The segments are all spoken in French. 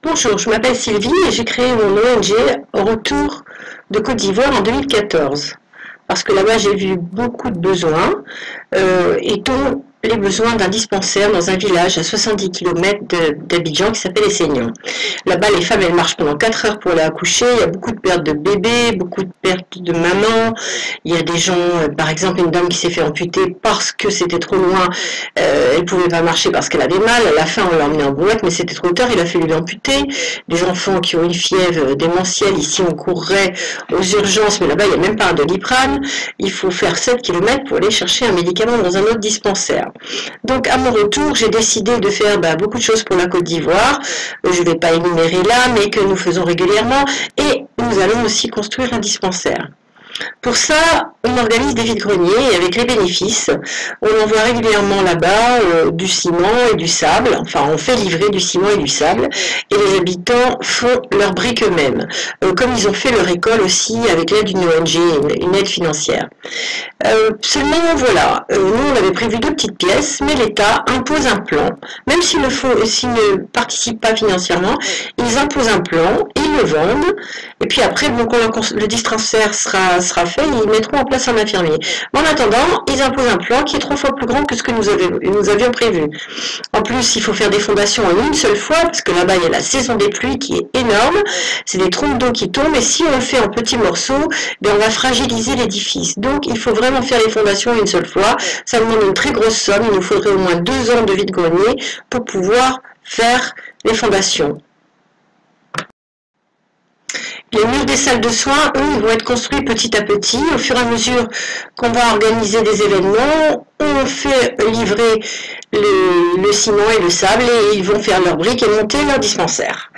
Bonjour, je m'appelle Sylvie et j'ai créé mon ONG Retour de Côte d'Ivoire en 2014. Parce que là-bas, j'ai vu beaucoup de besoins, et dont les besoins d'un dispensaire dans un village à 70 km d'Abidjan qui s'appelle Esseignan. Là-bas, les femmes, elles marchent pendant 4 heures pour aller accoucher. Il y a beaucoup de pertes de bébés, beaucoup de pertes de mamans. Il y a des gens, par exemple, une dame qui s'est fait amputer parce que c'était trop loin. Elle pouvait pas marcher parce qu'elle avait mal. À la fin, on l'a emmenée en brouette, mais c'était trop tard. Il a fallu l'amputer. Des enfants qui ont une fièvre démentielle. Ici, on courrait aux urgences, mais là-bas, il n'y a même pas un Doliprane. Il faut faire 7 km pour aller chercher un médicament dans un autre dispensaire. Donc, à mon retour, j'ai décidé de faire beaucoup de choses pour la Côte d'Ivoire. Je ne vais pas énumérer là, mais que nous faisons régulièrement. Et nous allons aussi construire un dispensaire. Pour ça, on organise des vides-greniers et avec les bénéfices, on envoie régulièrement là-bas du ciment et du sable. Enfin, on fait livrer du ciment et du sable et les habitants font leurs briques eux-mêmes. Comme ils ont fait leur école aussi avec l'aide d'une ONG, une aide financière. Seulement, voilà, nous on avait prévu 2 petites pièces, mais l'État impose un plan, même s'il ne participe pas financièrement, ils imposent un plan, ils le vendent, et puis après, bon, quand le dispensaire sera fait, ils mettront en place un infirmier. Mais en attendant, ils imposent un plan qui est 3 fois plus grand que ce que nous avions prévu. En plus, il faut faire des fondations en une seule fois, parce que là-bas, il y a la saison des pluies qui est énorme, c'est des trompes d'eau qui tombent, et si on le fait en petits morceaux, on va fragiliser l'édifice. Donc, il faut vraiment faire les fondations une seule fois. Ça demande une très grosse somme. Il nous faudrait au moins 2 ans de vide-grenier pour pouvoir faire les fondations. Les murs des salles de soins, eux, ils vont être construits petit à petit. Au fur et à mesure qu'on va organiser des événements, on fait livrer le ciment et le sable et ils vont faire leurs briques et monter leur dispensaire.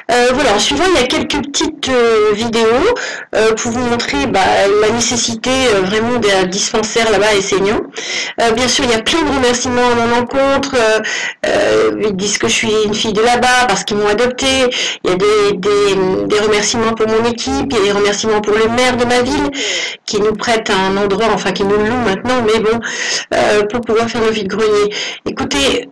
Voilà, en suivant, il y a quelques petites vidéos pour vous montrer la nécessité vraiment d'un dispensaire là-bas à Esseignan. Bien sûr, il y a plein de remerciements à mon encontre. Ils disent que je suis une fille de là-bas parce qu'ils m'ont adoptée. Il y a des remerciements pour mon équipe, il y a des remerciements pour le maire de ma ville qui nous prête un endroit, enfin qui nous loue maintenant, mais bon, pour pouvoir faire nos vides-greniers. Écoutez,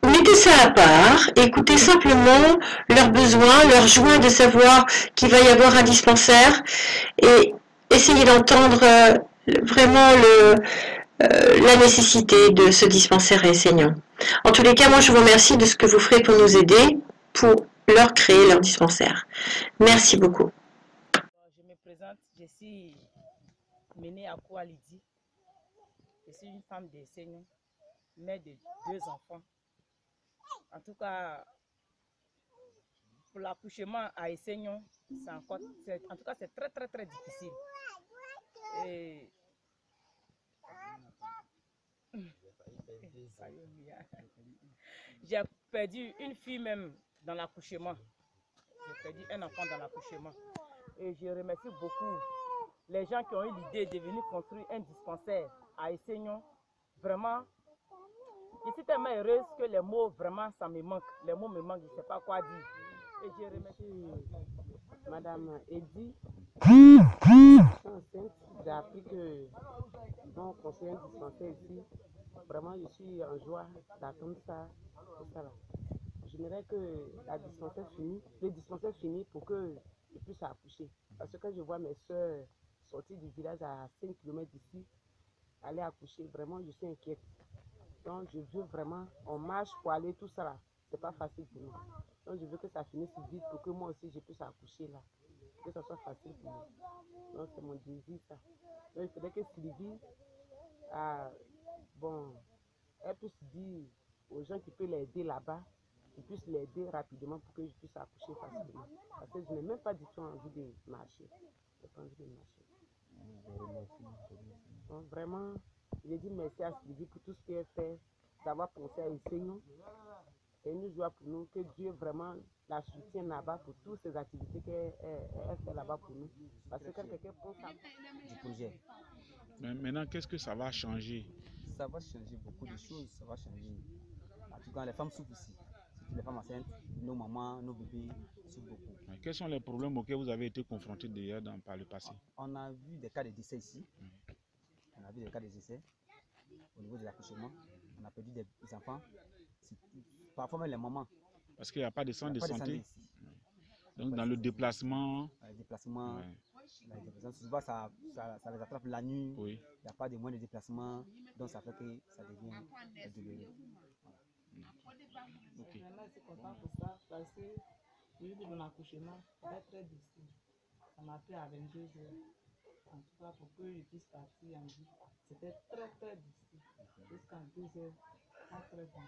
mettez ça à part, écoutez simplement leurs besoins, leur joie de savoir qu'il va y avoir un dispensaire et essayez d'entendre vraiment la nécessité de ce dispensaire enseignant. En tous les cas, moi je vous remercie de ce que vous ferez pour nous aider, pour leur créer leur dispensaire. Merci beaucoup. Je me présente, je suis Méné Akoua Lydie. Je suis une femme d'enseignant, mère de 2 enfants. En tout cas, pour l'accouchement à Esseignan, en tout cas, c'est très, très, très difficile. Et j'ai perdu une fille même dans l'accouchement. J'ai perdu un enfant dans l'accouchement. Et je remercie beaucoup les gens qui ont eu l'idée de venir construire un dispensaire à Esseignan. Vraiment, je suis tellement heureuse que les mots, vraiment, ça me manque. Les mots me manquent, je ne sais pas quoi dire. Et je remercie Madame Eddy. Enceinte, j'ai appris que bon, construire un dispensaire ici. Vraiment, je suis en joie d'attendre ça. Ça là. J'aimerais que le dispensaire finisse pour que je puisse accoucher. Parce que quand je vois mes soeurs sortir du village à 5 km d'ici, aller accoucher, vraiment, je suis inquiète. Donc, je veux vraiment, on marche pour aller tout ça là. C'est pas facile pour nous. Donc, je veux que ça finisse vite pour que moi aussi je puisse accoucher là. Que ça soit facile pour moi. Donc, c'est mon désir ça. Donc, il faudrait que Sylvie, bon, elle puisse dire aux gens qui peuvent l'aider là-bas, qu'ils puissent l'aider rapidement pour que je puisse accoucher facilement. Parce que je n'ai même pas du tout envie de marcher. Je n'ai pas envie de marcher. Donc, vraiment, je dis merci à Sylvie pour tout ce qu'elle fait, d'avoir pensé à Esseignan. C'est une joie pour nous que Dieu vraiment la soutienne là-bas pour toutes ces activités qu'elle fait là-bas pour nous. Parce que quand quelqu'un pense à du projet. Mais maintenant, qu'est-ce que ça va changer? Ça va changer beaucoup de choses, ça va changer. En tout cas, les femmes souffrent ici. Surtout les femmes enceintes, nos mamans, nos bébés souffrent beaucoup. Quels sont les problèmes auxquels vous avez été confrontés d'ailleurs par le passé? On a vu des cas de décès ici. On a vu des cas de décès au niveau de l'accouchement. On a perdu des enfants. Parfois même les mamans. Parce qu'il n'y a pas de centre de santé. Donc dans le déplacement. Les déplacements, Ouais. souvent ça les attrape la nuit. Oui. Il n'y a pas de moyens de déplacement, donc ça fait que ça devient douloureux. Ok. Vraiment, je suis content pour ça parce que j'ai eu mon accouchement, c'était très difficile. Ça m'a pris à 22 heures. En tout cas, pour que je puisse partir en vie, c'était très difficile. Jusqu'à 2 heures, pas très bon.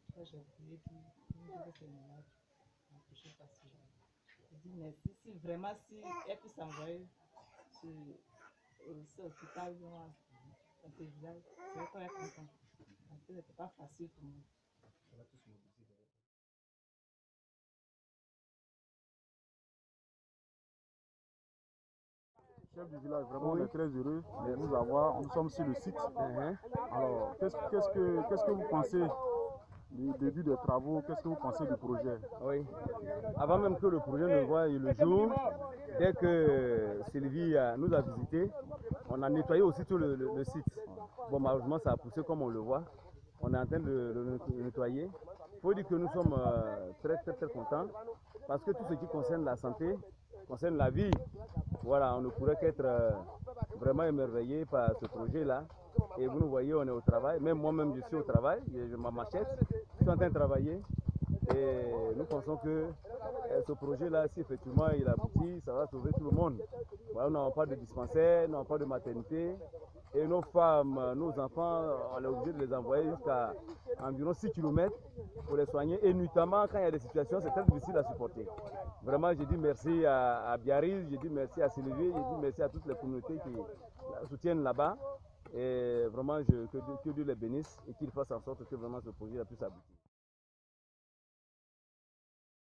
Après, j'ai prié, puis je me dis que c'est malade, accoucher facilement. Je dis merci. Si vraiment, si elle puisse s'envoyer sur ce hôpital, dans ce village, je serais très content. Parce que c'était pas facile pour moi. Chef du village, vraiment on est très heureux de nous avoir. Nous sommes sur le site. Alors, qu'est-ce que vous pensez du début des travaux? Qu'est-ce que vous pensez du projet? Oui. Avant même que le projet ne voie le jour, dès que Sylvie nous a visité, on a nettoyé aussi tout le site. Bon, malheureusement, ça a poussé comme on le voit. On est en train de le nettoyer. Il faut dire que nous sommes très contents parce que tout ce qui concerne la santé, concerne la vie, voilà, on ne pourrait qu'être vraiment émerveillé par ce projet-là. Et vous nous voyez, on est au travail. Même moi-même, je suis au travail. J'ai ma machette. Je suis en train de travailler. Et nous pensons que ce projet-là, si effectivement il aboutit, ça va sauver tout le monde. Voilà, nous n'avons pas de dispensaire, nous n'avons pas de maternité. Et nos femmes, nos enfants, on est obligé de les envoyer jusqu'à environ 6 km pour les soigner. Et notamment, quand il y a des situations, c'est très difficile à supporter. Vraiment, j'ai dit merci à Biarritz, j'ai dit merci à Sylvie, j'ai dit merci à toutes les communautés qui la soutiennent là-bas. Et vraiment, que Dieu les bénisse et qu'il fasse en sorte que vraiment ce projet puisse aboutir.